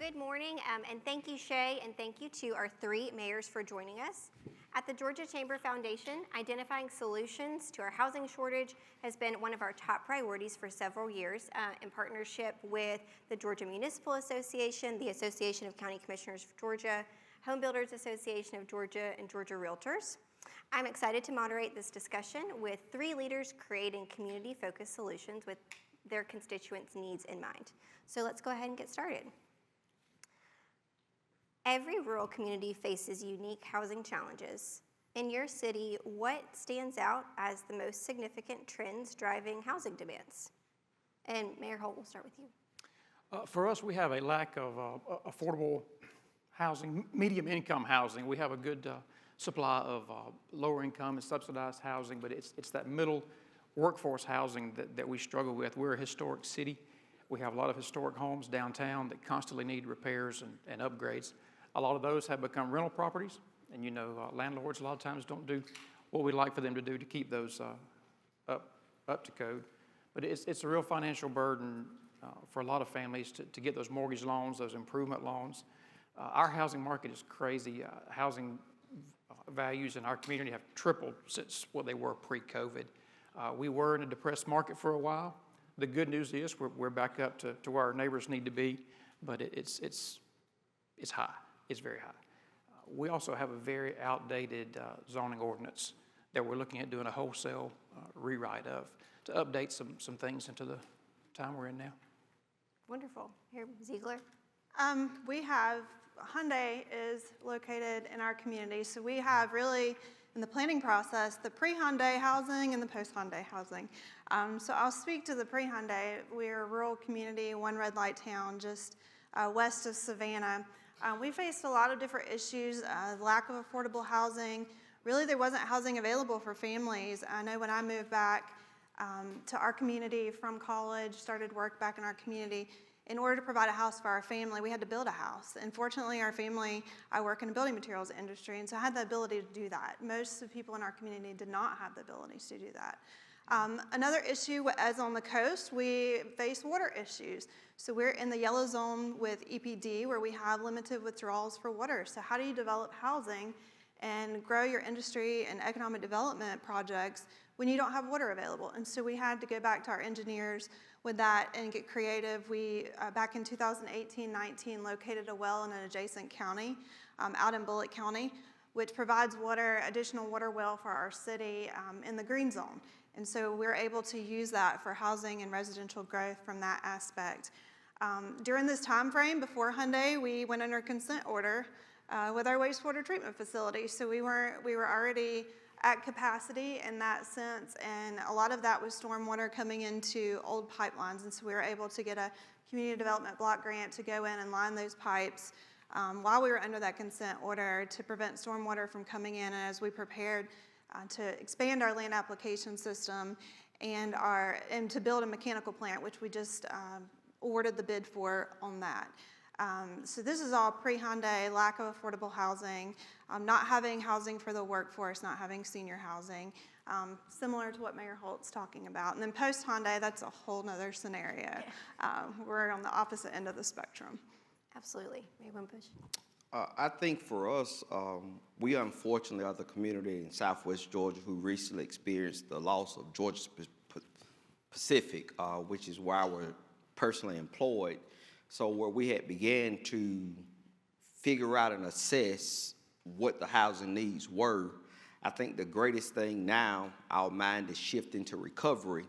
Good morning, and thank you, Shay, and thank you to our three mayors for joining us. At the Georgia Chamber Foundation, identifying solutions to our housing shortage has been one of our top priorities for several years in partnership with the Georgia Municipal Association, the Association of County Commissioners of Georgia, Home Builders Association of Georgia, and Georgia Realtors. I'm excited to moderate this discussion with three leaders creating community-focused solutions with their constituents' needs in mind. So let's go ahead and get started. Every rural community faces unique housing challenges. In your city, what stands out as the most significant trends driving housing demands? And Mayor Holt, we'll start with you. For us, we have a lack of affordable housing, medium income housing. We have a good supply of lower income and subsidized housing, but it's that middle workforce housing that we struggle with. We're a historic city. We have a lot of historic homes downtown that constantly need repairs and upgrades. A lot of those have become rental properties, and landlords a lot of times don't do what we'd like for them to do to keep those up to code. But it's a real financial burden for a lot of families to get those mortgage loans, those improvement loans. Our housing market is crazy. Housing values in our community have tripled since what they were pre-COVID. We were in a depressed market for a while. The good news is we're back up to where our neighbors need to be, but it's high. It's very high. We also have a very outdated zoning ordinance that we're looking at doing a wholesale rewrite of to update some things into the time we're in now. Wonderful. Here, Zeigler. We have, Hyundai is located in our community, so we have really, in the planning process, the pre-Hyundai housing and the post-Hyundai housing. So I'll speak to the pre-Hyundai. We're a rural community, one red light town, just west of Savannah. We faced a lot of different issues, lack of affordable housing. Really, there wasn't housing available for families. I know when I moved back to our community from college, started work back in our community, in order to provide a house for our family, we had to build a house. And fortunately, our family, I work in the building materials industry, and so I had the ability to do that. Most of the people in our community did not have the ability to do that. Another issue, as on the coast, we face water issues. So we're in the yellow zone with EPD, where we have limited withdrawals for water. So how do you develop housing and grow your industry and economic development projects when you don't have water available? And so we had to go back to our engineers with that and get creative. We, back in 2018-19, located a well in an adjacent county, out in Bullitt County, which provides water, additional water well for our city in the green zone. And so we're able to use that for housing and residential growth from that aspect. During this time frame, before Hyundai, we went under consent order with our wastewater treatment facility. So we were already at capacity in that sense, and a lot of that was stormwater coming into old pipelines. And so we were able to get a community development block grant to go in and line those pipes while we were under that consent order to prevent stormwater from coming in, and as we prepared to expand our land application system and to build a mechanical plant, which we just awarded the bid for on that. So this is all pre-Hyundai, lack of affordable housing, not having housing for the workforce, not having senior housing, similar to what Mayor Holt's talking about. And then post-Hyundai, that's a whole nother scenario. Yeah. We're on the opposite end of the spectrum. Absolutely. Mayor Wimbush. I think for us, we unfortunately are the community in Southwest Georgia who recently experienced the loss of Georgia Pacific, which is where I was personally employed. So where we had began to figure out and assess what the housing needs were, I think the greatest thing now, our mind is shifting to recovery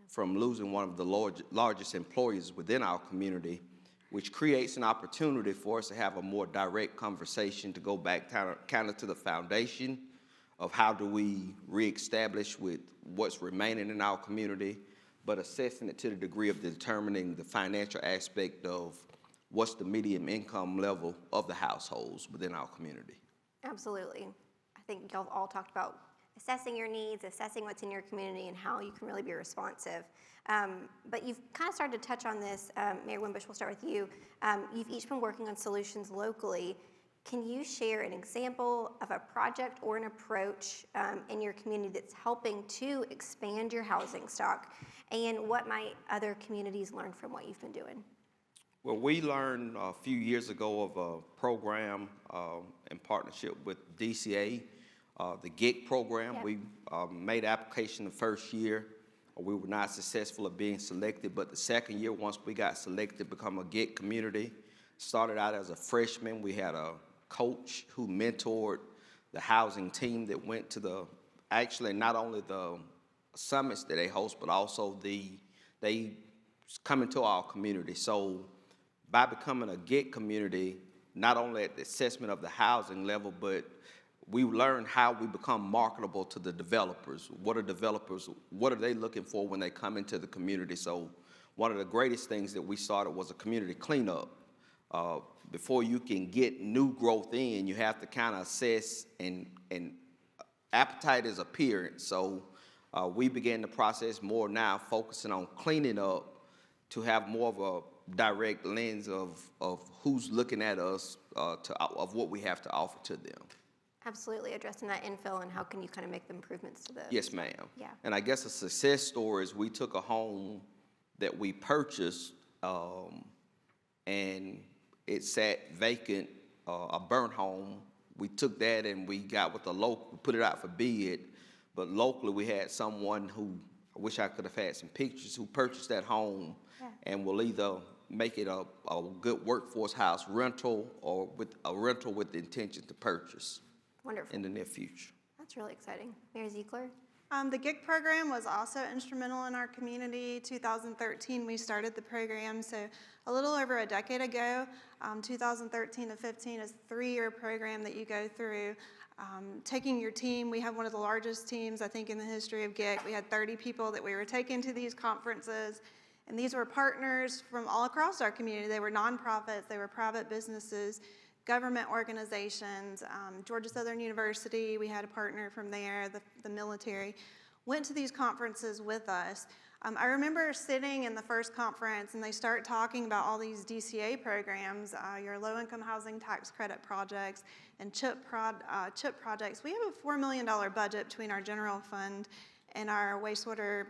from losing one of the largest employers within our community, which creates an opportunity for us to have a more direct conversation, to go back kind of to the foundation of how do we reestablish with what's remaining in our community, but assessing it to the degree of determining the financial aspect of what's the median income level of the households within our community. Absolutely. I think y'all all talked about assessing your needs, assessing what's in your community, and how you can really be responsive. But you've kind of started to touch on this. Mayor Wimbush, we'll start with you. You've each been working on solutions locally. Can you share an example of a project or an approach in your community that's helping to expand your housing stock, and what might other communities learn from what you've been doing? Well, we learned a few years ago of a program in partnership with DCA, the GIG program. Yeah. We made application the first year. We were not successful at being selected, but the second year, once we got selected to become a GIG community, started out as a freshman. We had a coach who mentored the housing team that went to actually not only the summits that they host, but also they come into our community. So by becoming a GIG community, not only at the assessment of the housing level, but we learned how we become marketable to the developers. What are they looking for when they come into the community? So one of the greatest things that we started was a community cleanup. Before you can get new growth in, you have to kind of assess, and appetite is appearance. So we began the process more now, focusing on cleaning up to have more of a direct lens of who's looking at us, of what we have to offer to them. Absolutely, addressing that infill and how can you kind of make the improvements to the. Yes, ma'am. Yeah. And I guess a success story is we took a home that we purchased, and it sat vacant, a burnt home. We took that and we got with the local, put it out for bid, but locally we had someone who, I wish I could have had some pictures, who purchased that home. Yeah. And will either make it a good workforce house rental or with a rental with the intention to purchase Wonderful. in the near future. That's really exciting. Mayor Zeigler? The GIG program was also instrumental in our community. 2013, we started the program, so a little over a decade ago. 2013 to 15 is a 3-year program that you go through. Taking your team, we have one of the largest teams, I think, in the history of GIG. We had 30 people that we were taking to these conferences, and these were partners from all across our community. They were nonprofits, they were private businesses, government organizations, Georgia Southern University, we had a partner from there, the military, went to these conferences with us. I remember sitting in the first conference and they start talking about all these DCA programs, your low-income housing tax credit projects and CHIP projects. We have a $4 million budget between our general fund and our wastewater,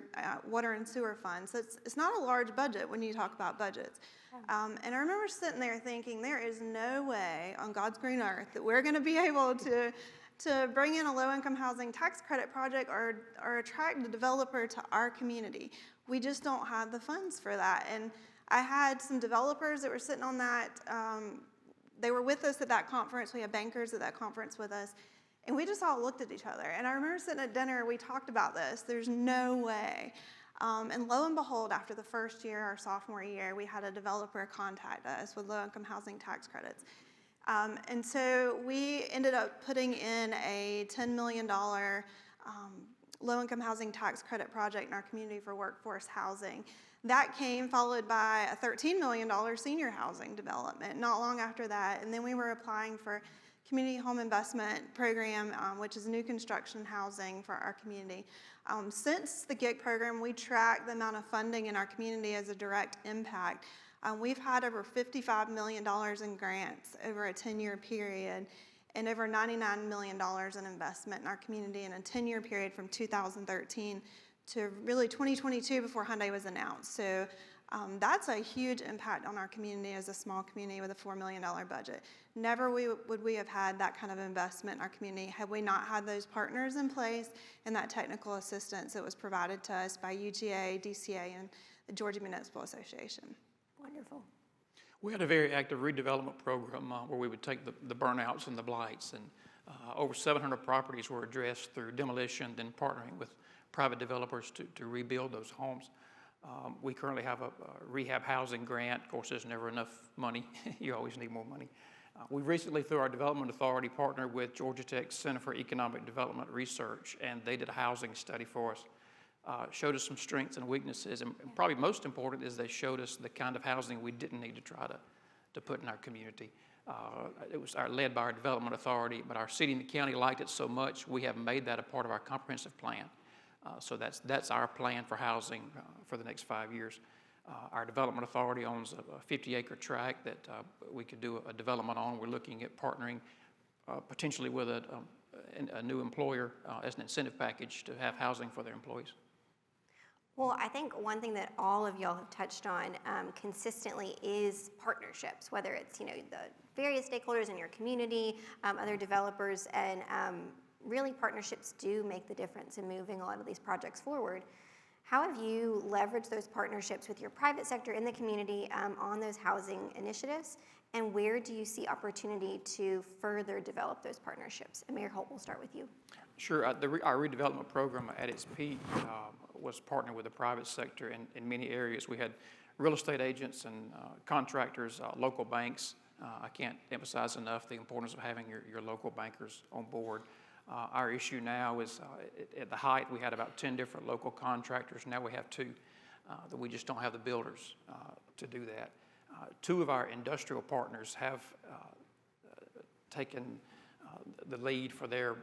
water and sewer fund. So it's not a large budget when you talk about budgets. And I remember sitting there thinking, there is no way on God's green earth that we're going to be able to bring in a low-income housing tax credit project or attract a developer to our community. We just don't have the funds for that. And I had some developers that were sitting on that. They were with us at that conference. We had bankers at that conference with us. And we just all looked at each other. And I remember sitting at dinner, we talked about this. There's no way. And lo and behold, after the first year, our sophomore year, we had a developer contact us with low-income housing tax credits. And so we ended up putting in a $10 million low-income housing tax credit project in our community for workforce housing. That came followed by a $13 million senior housing development not long after that. And then we were applying for Community Home Investment Program, which is new construction housing for our community. Since the GIG program, we track the amount of funding in our community as a direct impact. We've had over $55 million in grants over a 10-year period and over $99 million in investment in our community in a 10-year period from 2013 to really 2022 before Hyundai was announced. So that's a huge impact on our community as a small community with a $4 million budget. Never would we have had that kind of investment in our community had we not had those partners in place and that technical assistance that was provided to us by UGA, DCA, and the Georgia Municipal Association. Wonderful. We had a very active redevelopment program where we would take the burnouts and the blights, and over 700 properties were addressed through demolition, then partnering with private developers to rebuild those homes. We currently have a rehab housing grant. Of course, there's never enough money. You always need more money. We recently, through our development authority, partnered with Georgia Tech's Center for Economic Development Research, and they did a housing study for us. Showed us some strengths and weaknesses, and probably most important is they showed us the kind of housing we didn't need to try to put in our community. It was led by our development authority, but our city and the county liked it so much, we have made that a part of our comprehensive plan. So that's our plan for housing for the next 5 years. Our development authority owns a 50-acre tract that we could do a development on. We're looking at partnering potentially with a new employer as an incentive package to have housing for their employees. Well, I think one thing that all of y'all have touched on consistently is partnerships, whether it's, the various stakeholders in your community, other developers, and really partnerships do make the difference in moving a lot of these projects forward. How have you leveraged those partnerships with your private sector in the community on those housing initiatives? And where do you see opportunity to further develop those partnerships? And Mayor Holt, we'll start with you. Sure. Our redevelopment program at its peak was partnered with the private sector in many areas. We had real estate agents and contractors, local banks. I can't emphasize enough the importance of having your local bankers on board. Our issue now is, at the height, we had about 10 different local contractors. Now we have 2, that we just don't have the builders to do that. 2 of our industrial partners have taken the lead for their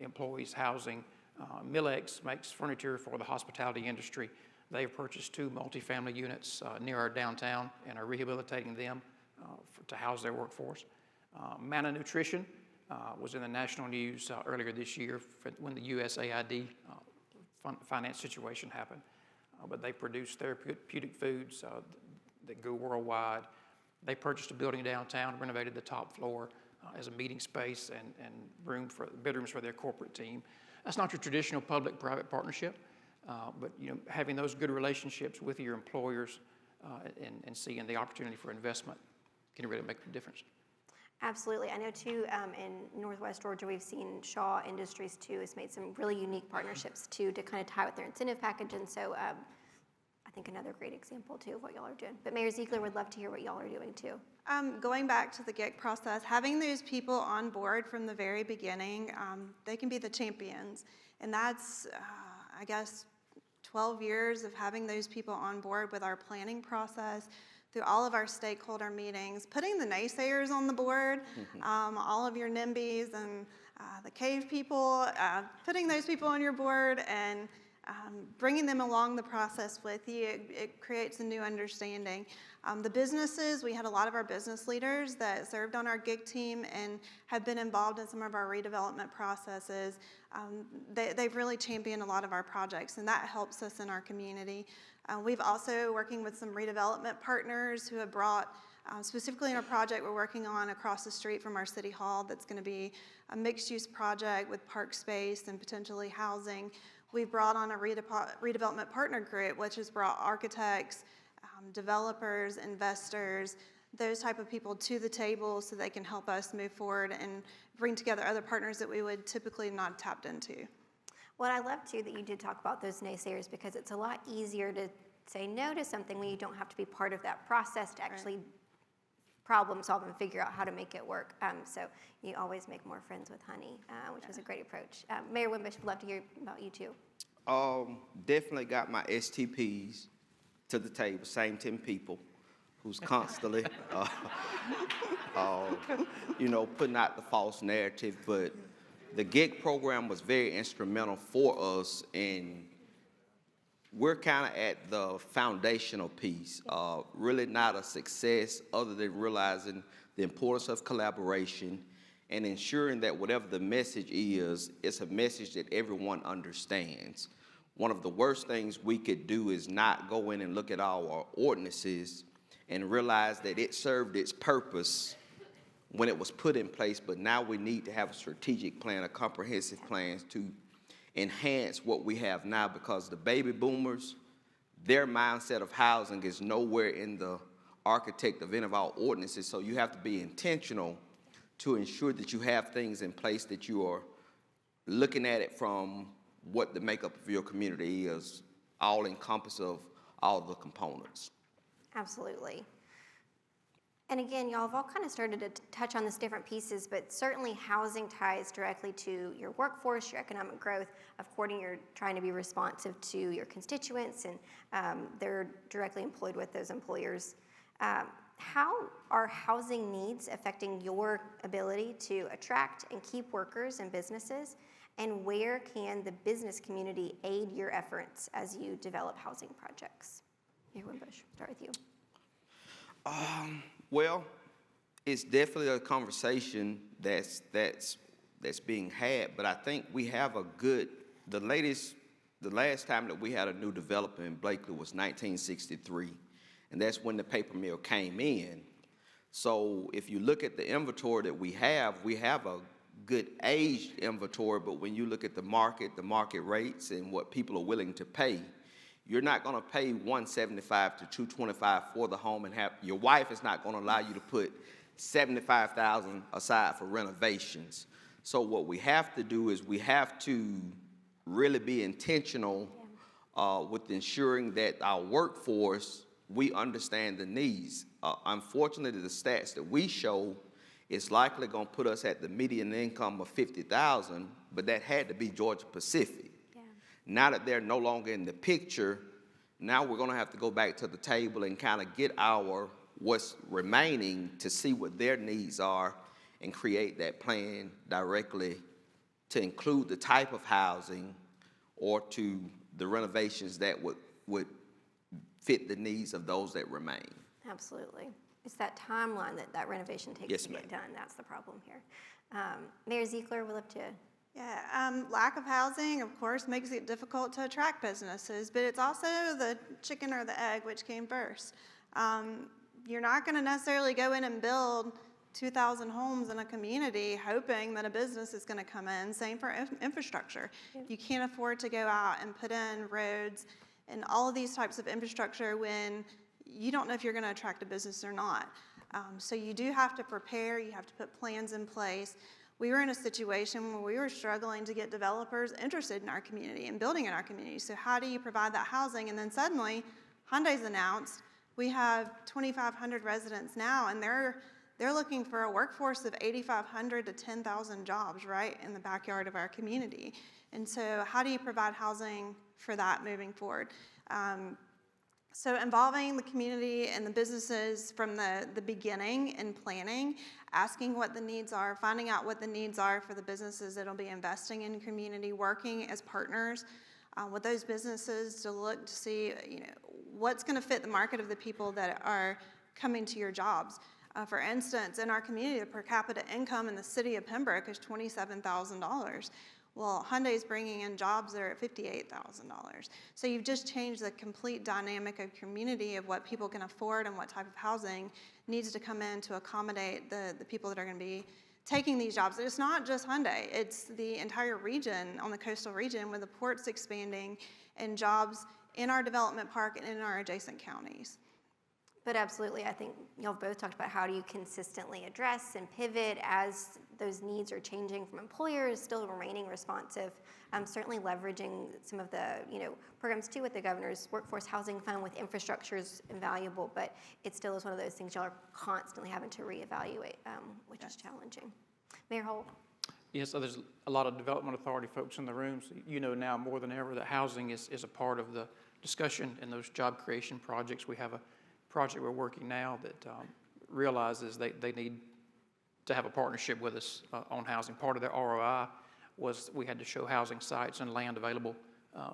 employees' housing. Millex makes furniture for the hospitality industry. They have purchased 2 multifamily units near our downtown and are rehabilitating them to house their workforce. Manna Nutrition was in the national news earlier this year when the USAID finance situation happened. But they produce therapeutic foods that go worldwide. They purchased a building downtown, renovated the top floor as a meeting space and bedrooms for their corporate team. That's not your traditional public-private partnership, but having those good relationships with your employers and seeing the opportunity for investment can really make a difference. Absolutely. I know too, in Northwest Georgia, we've seen Shaw Industries too has made some really unique partnerships too to kind of tie with their incentive package. And so I think another great example too of what y'all are doing. But Mayor Zeigler would love to hear what y'all are doing too. Going back to the GIC process, having those people on board from the very beginning, they can be the champions. And that's, I guess, 12 years of having those people on board with our planning process, through all of our stakeholder meetings, putting the naysayers on the board, all of your NIMBYs and the cave people, putting those people on your board and bringing them along the process with you. It creates a new understanding. The businesses, we had a lot of our business leaders that served on our GIG team and have been involved in some of our redevelopment processes. They've really championed a lot of our projects, and that helps us in our community. We've also working with some redevelopment partners who have brought, specifically in a project we're working on across the street from our city hall that's going to be a mixed-use project with park space and potentially housing. We've brought on a redevelopment partner group, which has brought architects, developers, investors, those type of people to the table so they can help us move forward and bring together other partners that we would typically not have tapped into. Well, I love too that you did talk about those naysayers, because it's a lot easier to say no to something when you don't have to be part of that process to actually problem solve and figure out how to make it work. So you always make more friends with honey, which was a great approach. Mayor Wimbush, would love to hear about you too. Definitely got my STPs to the table, same 10 people who's constantly, putting out the false narrative. But the GIG program was very instrumental for us, and we're kind of at the foundational piece. Really not a success other than realizing the importance of collaboration and ensuring that whatever the message is, it's a message that everyone understands. One of the worst things we could do is not go in and look at our ordinances and realize that it served its purpose when it was put in place, but now we need to have a strategic plan, a comprehensive plan to enhance what we have now, because the baby boomers, their mindset of housing is nowhere in the architect of any of our ordinances. So you have to be intentional to ensure that you have things in place, that you are looking at it from what the makeup of your community is, all encompassing of all the components. Absolutely. And again, y'all have all kind of started to touch on this different pieces, but certainly housing ties directly to your workforce, your economic growth. Of course, you're trying to be responsive to your constituents, and they're directly employed with those employers. How are housing needs affecting your ability to attract and keep workers and businesses? And where can the business community aid your efforts as you develop housing projects? Mayor Wimbush, start with you. Well, it's definitely a conversation that's being had, but I think we have the latest the last time that we had a new developer in Blakely was 1963, and that's when the paper mill came in. So if you look at the inventory that we have a good aged inventory, but when you look at the market rates and what people are willing to pay, you're not going to pay $175 to $225 for the home, and your wife is not going to allow you to put $75,000 aside for renovations. So what we have to do is we have to really be intentional with ensuring that our workforce, we understand the needs. Unfortunately, the stats that we show is likely going to put us at the median income of $50,000, but that had to be Georgia Pacific. Yeah. Now that they're no longer in the picture, now we're going to have to go back to the table and kind of get our what's remaining to see what their needs are and create that plan directly to include the type of housing or to the renovations that would fit the needs of those that remain. Absolutely. It's that timeline that renovation takes to get done. That's the problem here. Mayor Zeigler, we'd love to. Yeah, lack of housing, of course, makes it difficult to attract businesses, but it's also the chicken or the egg, which came first. You're not going to necessarily go in and build 2,000 homes in a community hoping that a business is going to come in. Same for infrastructure. Yeah. You can't afford to go out and put in roads and all of these types of infrastructure when you don't know if you're going to attract a business or not. So you do have to prepare. You have to put plans in place. We were in a situation where we were struggling to get developers interested in our community and building in our community. So how do you provide that housing? And then suddenly, Hyundai's announced we have 2,500 residents now, and they're looking for a workforce of 8,500 to 10,000 jobs right in the backyard of our community. And so how do you provide housing for that moving forward? So involving the community and the businesses from the beginning in planning, asking what the needs are, finding out what the needs are for the businesses that will be investing in community, working as partners with those businesses to look to see, what's going to fit the market of the people that are coming to your jobs. For instance, in our community, the per capita income in the city of Pembroke is $27,000. Well, Hyundai's bringing in jobs that are at $58,000. So you've just changed the complete dynamic of community of what people can afford and what type of housing needs to come in to accommodate the people that are going to be taking these jobs. It's not just Hyundai. It's the entire region, on the coastal region, with the ports expanding and jobs in our development park and in our adjacent counties. But absolutely, I think y'all both talked about how do you consistently address and pivot as those needs are changing from employers, still remaining responsive. Certainly leveraging some of the programs too with the governor's workforce housing fund with infrastructure is invaluable, but it still is one of those things y'all are constantly having to reevaluate, which is challenging. Mayor Holt. Yes, so there's a lot of development authority folks in the room. So now more than ever that housing is a part of the discussion in those job creation projects. We have a project we're working now that realizes they need to have a partnership with us on housing. Part of their ROI was we had to show housing sites and land available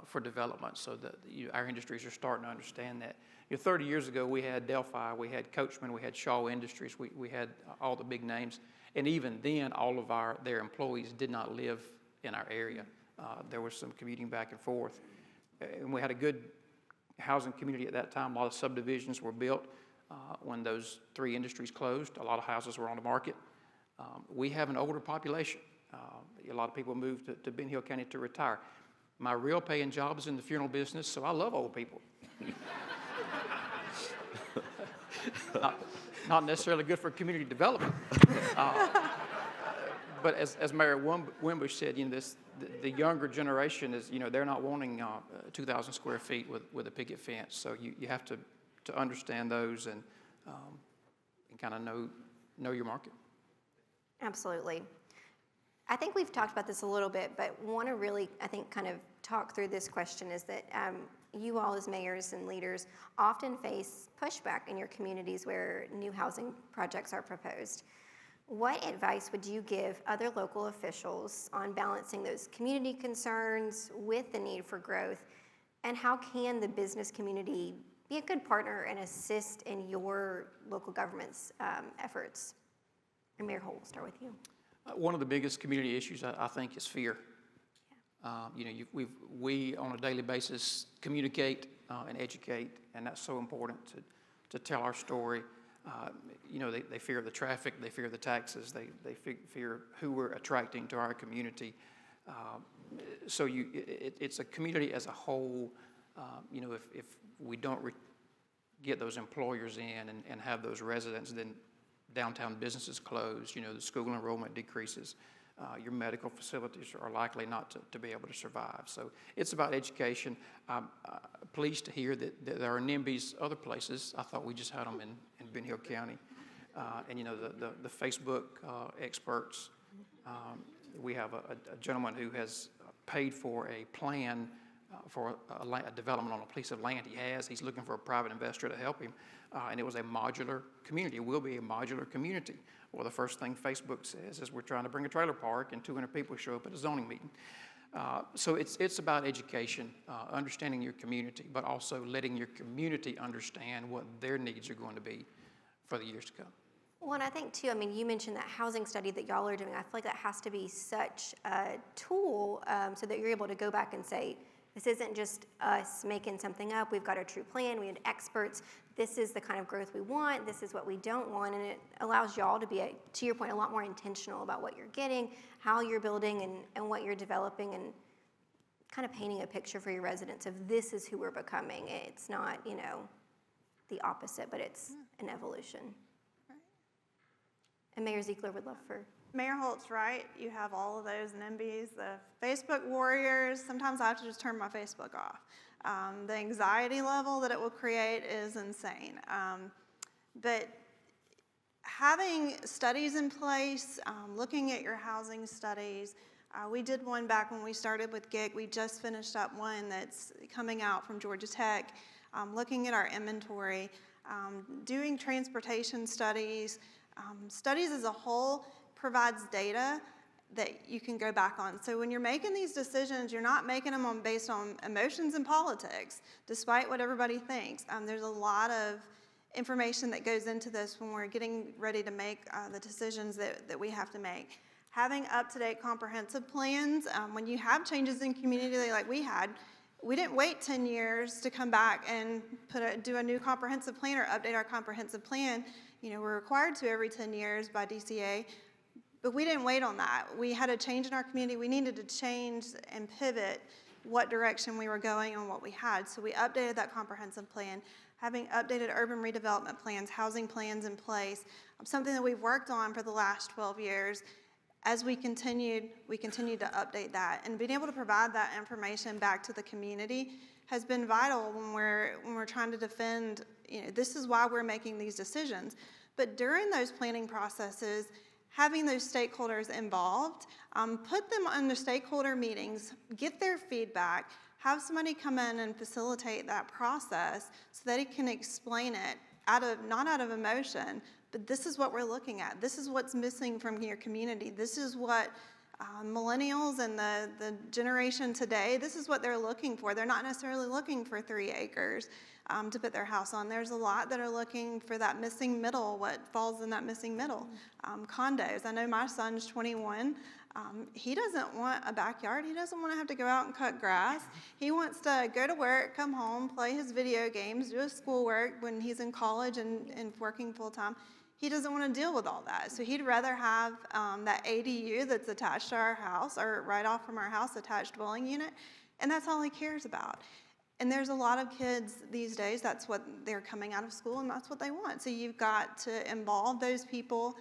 for development, so that our industries are starting to understand that. 30 years ago, we had Delphi, we had Coachman, we had Shaw Industries, we had all the big names, and even then, all of their employees did not live in our area. There was some commuting back and forth, and we had a good housing community at that time. A lot of subdivisions were built when those three industries closed. A lot of houses were on the market. We have an older population. A lot of people moved to Ben Hill County to retire. My real paying job is in the funeral business, so I love old people. Not necessarily good for community development. But as Mayor Wimbush said, the younger generation is, they're not wanting 2,000 square feet with a picket fence. So you have to understand those and kind of know your market. Absolutely. I think we've talked about this a little bit, but want to really, I think, kind of talk through this question is that you all as mayors and leaders often face pushback in your communities where new housing projects are proposed. What advice would you give other local officials on balancing those community concerns with the need for growth? And how can the business community be a good partner and assist in your local government's efforts? And Mayor Holt, we'll start with you. One of the biggest community issues, I think, is fear. We on a daily basis communicate and educate, and that's so important to tell our story. They fear the traffic, they fear the taxes, they fear who we're attracting to our community. So it's a community as a whole. If we don't get those employers in and have those residents, then downtown businesses close, the school enrollment decreases. Your medical facilities are likely not to be able to survive. So it's about education. I'm pleased to hear that there are NIMBYs other places. I thought we just had them in Ben Hill County. The Facebook experts, we have a gentleman who has paid for a plan for a development on a piece of land he's looking for a private investor to help him, and it was a modular community. It will be a modular community. Well, the first thing Facebook says is we're trying to bring a trailer park and 200 people show up at a zoning meeting. So it's about education, understanding your community, but also letting your community understand what their needs are going to be for the years to come. Well, and I think too, you mentioned that housing study that y'all are doing. I feel like that has to be such a tool so that you're able to go back and say, this isn't just us making something up. We've got a true plan. We had experts. This is the kind of growth we want. This is what we don't want. And it allows y'all to be, to your point, a lot more intentional about what you're getting, how you're building, and what you're developing, and kind of painting a picture for your residents of this is who we're becoming. It's not, the opposite, but it's an evolution. Right. And Mayor Zeigler would love for... Mayor Holt's right. You have all of those NIMBYs, the Facebook warriors. Sometimes I have to just turn my Facebook off. The anxiety level that it will create is insane. But having studies in place, looking at your housing studies, we did one back when we started with GIG. We just finished up one that's coming out from Georgia Tech, looking at our inventory, doing transportation studies. Studies as a whole provides data that you can go back on. So when you're making these decisions, you're not making them based on emotions and politics, despite what everybody thinks. There's a lot of information that goes into this when we're getting ready to make the decisions that we have to make. Having up-to-date comprehensive plans, when you have changes in community like we had, we didn't wait 10 years to come back and do a new comprehensive plan or update our comprehensive plan. We're required to every 10 years by DCA. But we didn't wait on that. We had a change in our community. We needed to change and pivot what direction we were going and what we had. So we updated that comprehensive plan, having updated urban redevelopment plans, housing plans in place, something that we've worked on for the last 12 years. As we continued to update that. And being able to provide that information back to the community has been vital when we're trying to defend, this is why we're making these decisions. But during those planning processes, having those stakeholders involved, put them on the stakeholder meetings, get their feedback, have somebody come in and facilitate that process so that it can explain it not out of emotion, but this is what we're looking at. This is what's missing from your community. This is what millennials and the generation today, this is what they're looking for. They're not necessarily looking for 3 acres to put their house on. There's a lot that are looking for that missing middle, what falls in that missing middle. Condos. I know my son's 21. He doesn't want a backyard. He doesn't want to have to go out and cut grass. He wants to go to work, come home, play his video games, do his schoolwork when he's in college and working full time. He doesn't want to deal with all that. So he'd rather have that ADU that's attached to our house or right off from our house, attached dwelling unit, and that's all he cares about. And there's a lot of kids these days, that's what they're coming out of school and that's what they want. So you've got to involve those people.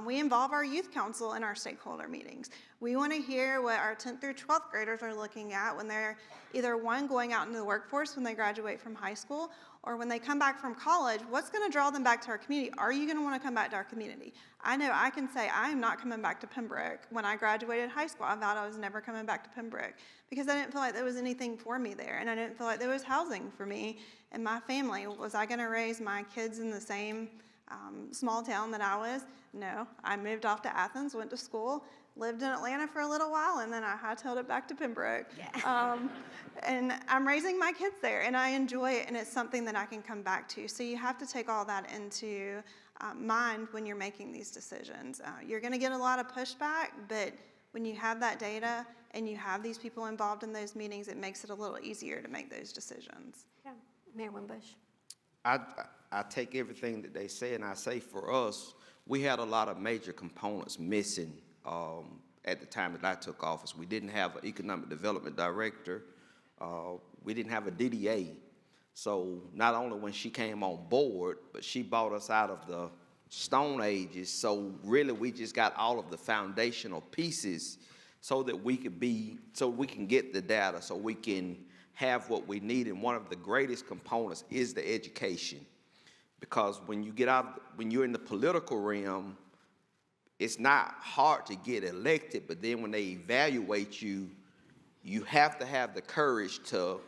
We involve our youth council in our stakeholder meetings. We want to hear what our 10th through 12th graders are looking at when they're either going out into the workforce when they graduate from high school, or when they come back from college, what's going to draw them back to our community? Are you going to want to come back to our community? I know I can say I am not coming back to Pembroke. When I graduated high school, I vowed I was never coming back to Pembroke because I didn't feel like there was anything for me there, and I didn't feel like there was housing for me and my family. Was I going to raise my kids in the same small town that I was? No. I moved off to Athens, went to school, lived in Atlanta for a little while, and then I hightailed it back to Pembroke. Yeah. And I'm raising my kids there, and I enjoy it, and it's something that I can come back to. So you have to take all that into mind when you're making these decisions. You're going to get a lot of pushback, but when you have that data and you have these people involved in those meetings, it makes it a little easier to make those decisions. Yeah. Mayor Wimbush. I take everything that they say, and I say for us, we had a lot of major components missing at the time that I took office. We didn't have an economic development director. We didn't have a DDA. So not only when she came on board, but she brought us out of the Stone Ages. So really, we just got all of the foundational pieces so that we can get the data, so we can have what we need. And one of the greatest components is the education. Because when you're in the political realm, it's not hard to get elected, but then when they evaluate you, you have to have the courage to,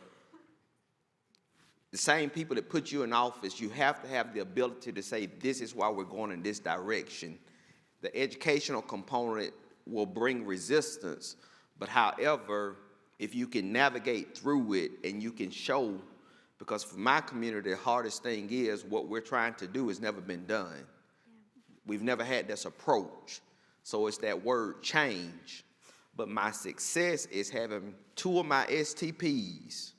the same people that put you in office, you have to have the ability to say, this is why we're going in this direction. The educational component will bring resistance, but however, if you can navigate through it and you can show, because for my community, the hardest thing is what we're trying to do has never been done. Yeah. We've never had this approach. So it's that word change. But my success is having 2 of my STPs.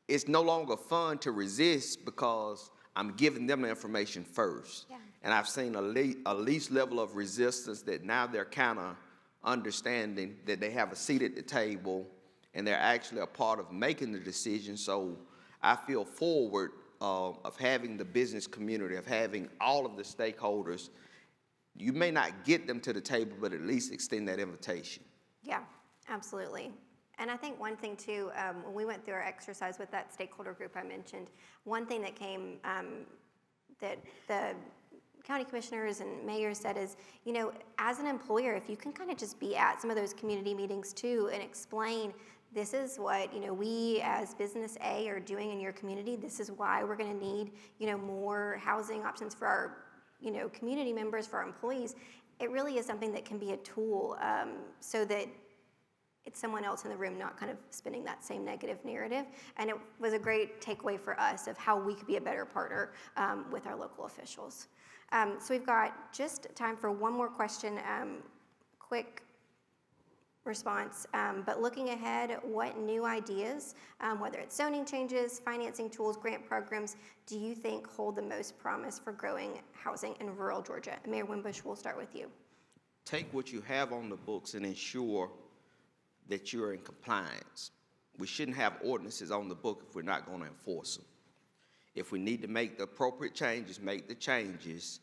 It's no longer fun to resist because I'm giving them the information first. Yeah. And I've seen a least level of resistance that now they're kind of understanding that they have a seat at the table and they're actually a part of making the decision. So I feel forward of having the business community, of having all of the stakeholders. You may not get them to the table, but at least extend that invitation. Yeah, absolutely. And I think one thing too, when we went through our exercise with that stakeholder group I mentioned, one thing that came that the county commissioners and mayors said is, you know, as an employer, if you can kind of just be at some of those community meetings too and explain, this is what, you know, we as business A are doing in your community. This is why we're going to need, you know, more housing options for our, you know, community members, for our employees. It really is something that can be a tool so that it's someone else in the room not kind of spinning that same negative narrative. And it was a great takeaway for us of how we could be a better partner with our local officials. So we've got just time for one more question, quick response. But looking ahead, what new ideas, whether it's zoning changes, financing tools, grant programs, do you think hold the most promise for growing housing in rural Georgia? Mayor Wimbush, we'll start with you. Take what you have on the books and ensure that you're in compliance. We shouldn't have ordinances on the book if we're not going to enforce them. If we need to make the appropriate changes, make the changes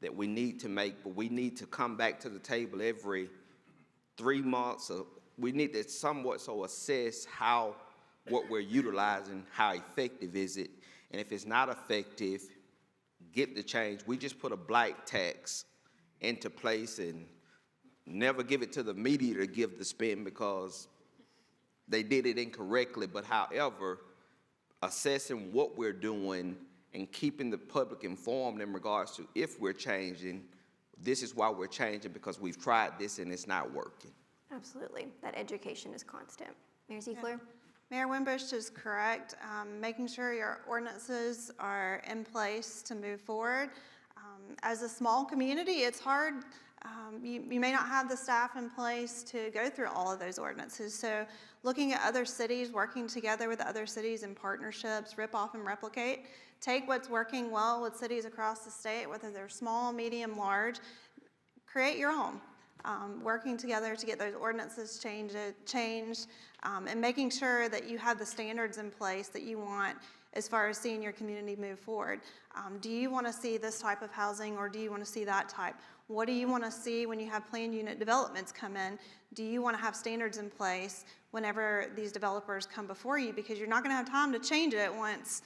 that we need to make, but we need to come back to the table every 3 months. We need to somewhat so assess what we're utilizing, how effective is it, and if it's not effective, get the change. We just put a blight tax into place and never give it to the media to give the spin because they did it incorrectly. But however, assessing what we're doing and keeping the public informed in regards to if we're changing, this is why we're changing because we've tried this and it's not working. Absolutely. That education is constant. Mayor Zeigler? Yeah. Mayor Wimbush is correct. Making sure your ordinances are in place to move forward. As a small community, it's hard. You may not have the staff in place to go through all of those ordinances. So looking at other cities, working together with other cities in partnerships, rip off and replicate. Take what's working well with cities across the state, whether they're small, medium, large. Create your own. Working together to get those ordinances changed and making sure that you have the standards in place that you want as far as seeing your community move forward. Do you want to see this type of housing or do you want to see that type? What do you want to see when you have planned unit developments come in? Do you want to have standards in place whenever these developers come before you? Because you're not going to have time to change it once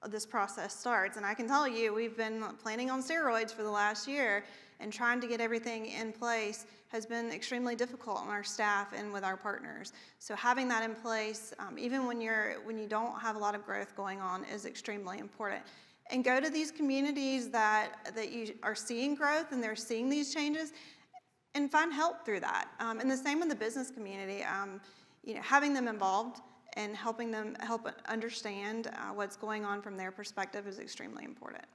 this process starts. And I can tell you, we've been planning on steroids for the last year, and trying to get everything in place has been extremely difficult on our staff and with our partners. So having that in place, even when you don't have a lot of growth going on, is extremely important. And go to these communities that you are seeing growth and they're seeing these changes, and find help through that. And the same with the business community. Having them involved and helping them understand what's going on from their perspective is extremely important.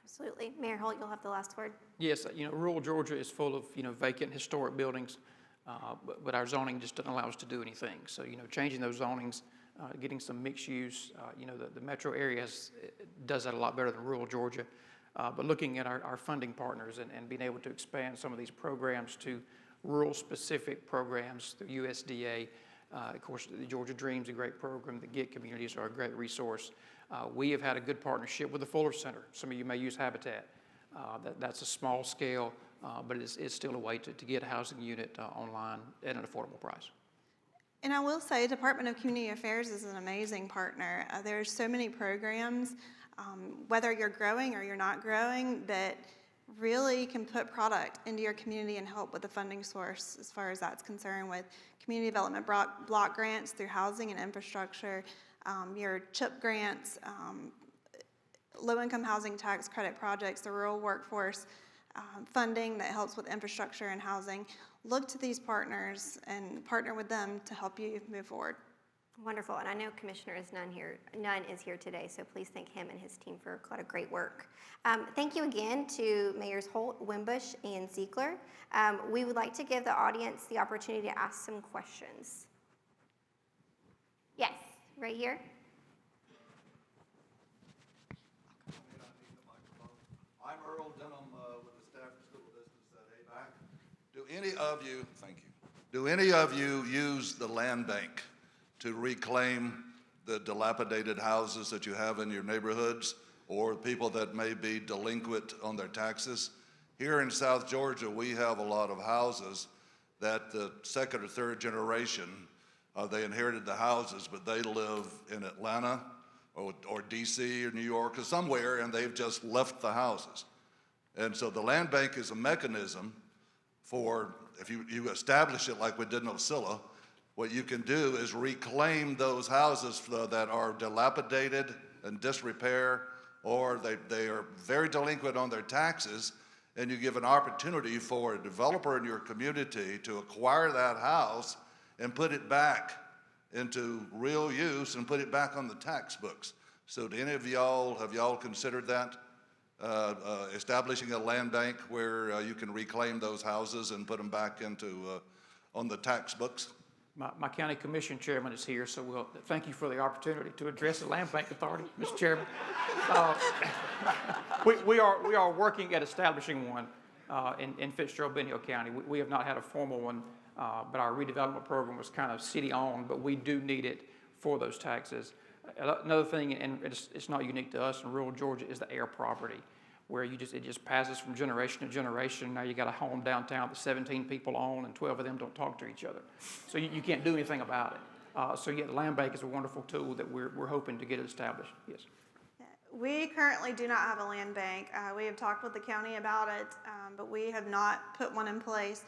Absolutely. Mayor Holt, you'll have the last word. Yes, rural Georgia is full of, vacant historic buildings, but our zoning just doesn't allow us to do anything. So, changing those zonings, getting some mixed use, the metro area does that a lot better than rural Georgia. But looking at our funding partners and being able to expand some of these programs to rural-specific programs through USDA. Of course, the Georgia Dream's a great program. The GET communities are a great resource. We have had a good partnership with the Fuller Center. Some of you may use Habitat. That's a small scale, but it's still a way to get a housing unit online at an affordable price. And I will say Department of Community Affairs is an amazing partner. There's so many programs, whether you're growing or you're not growing, that really can put product into your community and help with the funding source as far as that's concerned, with community development block grants through housing and infrastructure, your CHIP grants, low-income housing tax credit projects, the rural workforce funding that helps with infrastructure and housing. Look to these partners and partner with them to help you move forward. Wonderful, and I know Commissioner Nunn is here today, so please thank him and his team for a lot of great work. Thank you again to Mayors Holt, Wimbush, and Zeigler. We would like to give the audience the opportunity to ask some questions. Yes, right here. I'm Earl Denham with the Stafford School District at ABAC. Do any of you use the land bank to reclaim the dilapidated houses that you have in your neighborhoods, or people that may be delinquent on their taxes? Here in South Georgia, we have a lot of houses that the second or third generation, they inherited the houses, but they live in Atlanta or DC or New York or somewhere, and they've just left the houses. And so the land bank is a mechanism for, if you establish it like we did in Osceola, what you can do is reclaim those houses that are dilapidated and disrepair, or they are very delinquent on their taxes, and you give an opportunity for a developer in your community to acquire that house and put it back into real use and put it back on the tax books. So do any of y'all, have y'all considered that? Establishing a land bank where you can reclaim those houses and put them back into on the tax books? My county commission chairman is here, so we'll thank you for the opportunity to address the Land Bank Authority, Mr. Chairman. We are working at establishing one in Fitzgerald, Ben Hill County. We have not had a formal one, but our redevelopment program was kind of city-owned, but we do need it for those taxes. Another thing, and it's not unique to us in rural Georgia, is the air property, where it just passes from generation to generation. Now you got a home downtown that 17 people own, and 12 of them don't talk to each other. So you can't do anything about it. So yeah, the land bank is a wonderful tool that we're hoping to get it established. Yes. We currently do not have a land bank. We have talked with the county about it, but we have not put one in place.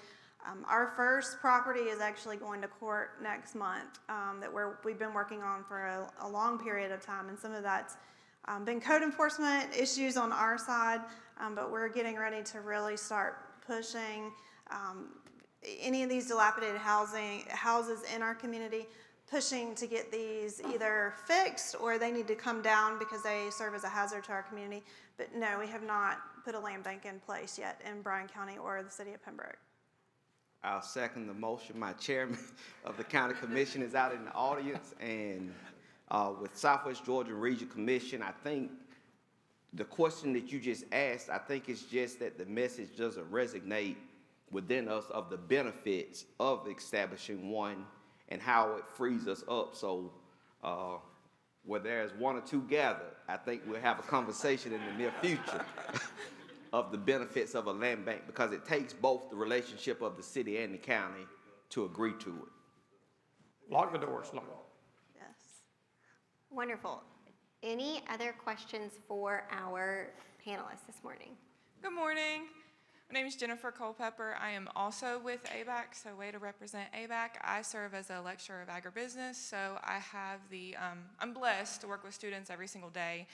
Our first property is actually going to court next month that we've been working on for a long period of time, and some of that's been code enforcement issues on our side, but we're getting ready to really start pushing any of these dilapidated houses in our community, pushing to get these either fixed or they need to come down because they serve as a hazard to our community. But no, we have not put a land bank in place yet in Bryan County or the city of Pembroke. I'll second the motion. My chairman of the county commission is out in the audience, and with Southwest Georgia Region Commission, I think the question that you just asked, I think it's just that the message doesn't resonate within us of the benefits of establishing one and how it frees us up. So where there's one or two gathered, I think we'll have a conversation in the near future of the benefits of a land bank, because it takes both the relationship of the city and the county to agree to it. Lock the doors. Lock. Yes. Wonderful. Any other questions for our panelists this morning? Good morning. My name is Jennifer Culpepper. I am also with ABAC, so way to represent ABAC. I serve as a lecturer of agribusiness, so I have I'm blessed to work with students every single day.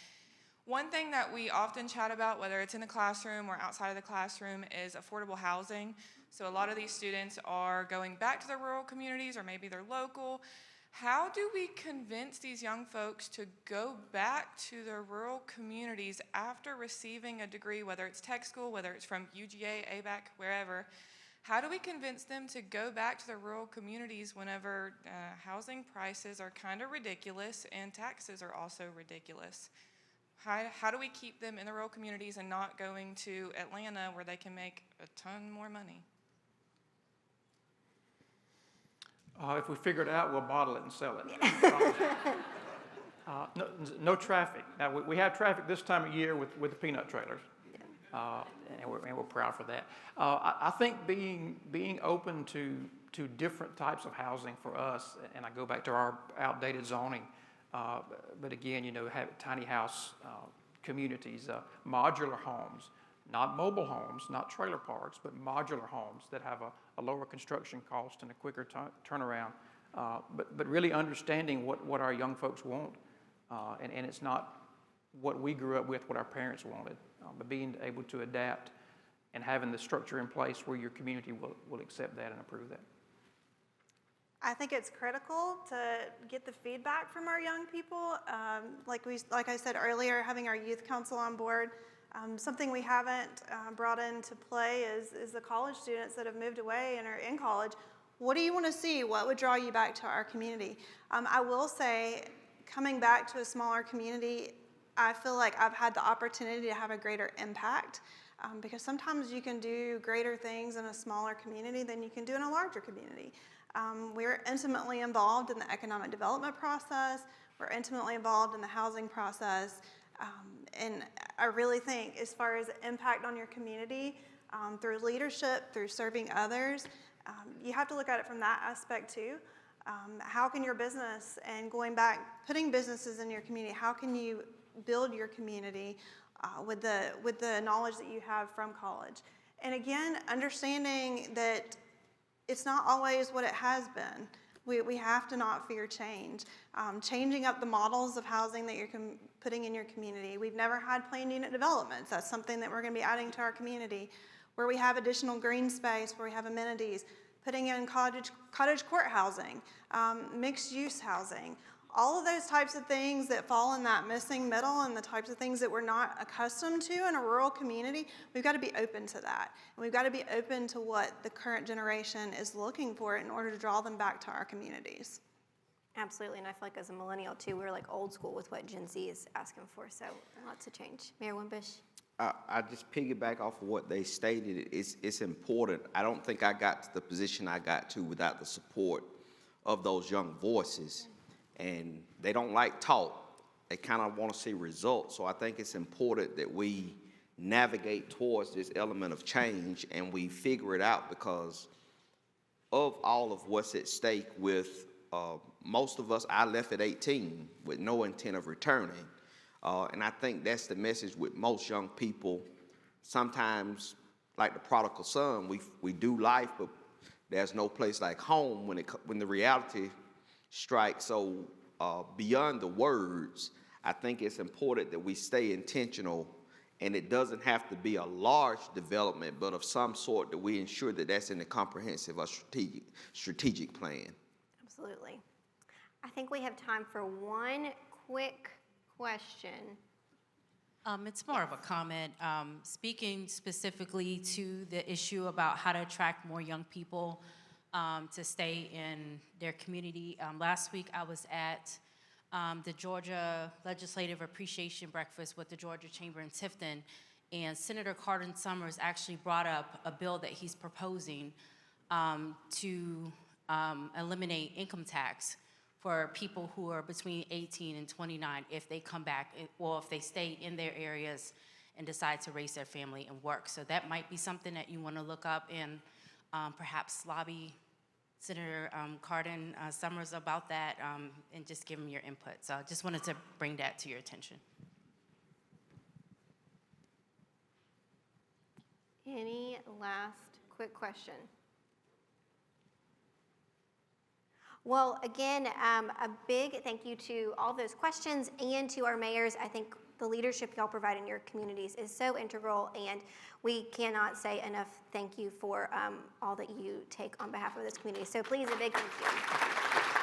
One thing that we often chat about, whether it's in the classroom or outside of the classroom, is affordable housing. So a lot of these students are going back to their rural communities, or maybe they're local, How do we convince these young folks to go back to their rural communities after receiving a degree, whether it's tech school, whether it's from UGA, ABAC, wherever? How do we convince them to go back to their rural communities whenever housing prices are kind of ridiculous and taxes are also ridiculous? How do we keep them in the rural communities and not going to Atlanta where they can make a ton more money? If we figure it out, we'll bottle it and sell it. No traffic. Now, we have traffic this time of year with the peanut trailers, and we're proud for that. I think being open to different types of housing for us, and I go back to our outdated zoning, but again, have tiny house communities, modular homes, not mobile homes, not trailer parks, but modular homes that have a lower construction cost and a quicker turnaround. But really understanding what our young folks want, and it's not what we grew up with, what our parents wanted, but being able to adapt and having the structure in place where your community will accept that and approve that. I think it's critical to get the feedback from our young people. Like I said earlier, having our youth council on board. Something we haven't brought into play is the college students that have moved away and are in college. What do you want to see? What would draw you back to our community? I will say, coming back to a smaller community, I feel like I've had the opportunity to have a greater impact because sometimes you can do greater things in a smaller community than you can do in a larger community. We're intimately involved in the economic development process. We're intimately involved in the housing process. And I really think as far as impact on your community, through leadership, through serving others, you have to look at it from that aspect too. How can your business, and going back, putting businesses in your community, how can you build your community with the knowledge that you have from college? And again, understanding that it's not always what it has been. We have to not fear change. Changing up the models of housing that you're putting in your community. We've never had planned unit developments. That's something that we're going to be adding to our community, where we have additional green space, where we have amenities, putting in cottage court housing, mixed use housing. All of those types of things that fall in that missing middle and the types of things that we're not accustomed to in a rural community, we've got to be open to that. And we've got to be open to what the current generation is looking for in order to draw them back to our communities. Absolutely, and I feel like as a millennial too, we're like old school with what Gen Z is asking for, so lots of change. Mayor Wimbush? I just piggyback off of what they stated. It's important. I don't think I got to the position I got to without the support of those young voices. And they don't like talk. They kind of want to see results. So I think it's important that we navigate towards this element of change and we figure it out, because of all of what's at stake with most of us. I left at 18 with no intent of returning. And I think that's the message with most young people. Sometimes, like the prodigal son, we do life, but there's no place like home when the reality strike. So beyond the words, I think it's important that we stay intentional, and it doesn't have to be a large development, but of some sort that we ensure that that's in the comprehensive or strategic plan. Absolutely. I think we have time for one quick question. It's more of a comment. Speaking specifically to the issue about how to attract more young people to stay in their community. Last week I was at the Georgia Legislative Appreciation Breakfast with the Georgia Chamber in Tifton, and Senator Cardin Summers actually brought up a bill that he's proposing to eliminate income tax for people who are between 18 and 29 if they come back, or if they stay in their areas and decide to raise their family and work. So that might be something that you want to look up and perhaps lobby Senator Cardin Summers about that, and just give him your input. So I just wanted to bring that to your attention. Any last quick question? Well, again, a big thank you to all those questions and to our mayors. I think the leadership y'all provide in your communities is so integral, and we cannot say enough thank you for all that you take on behalf of this community. So please, a big thank you.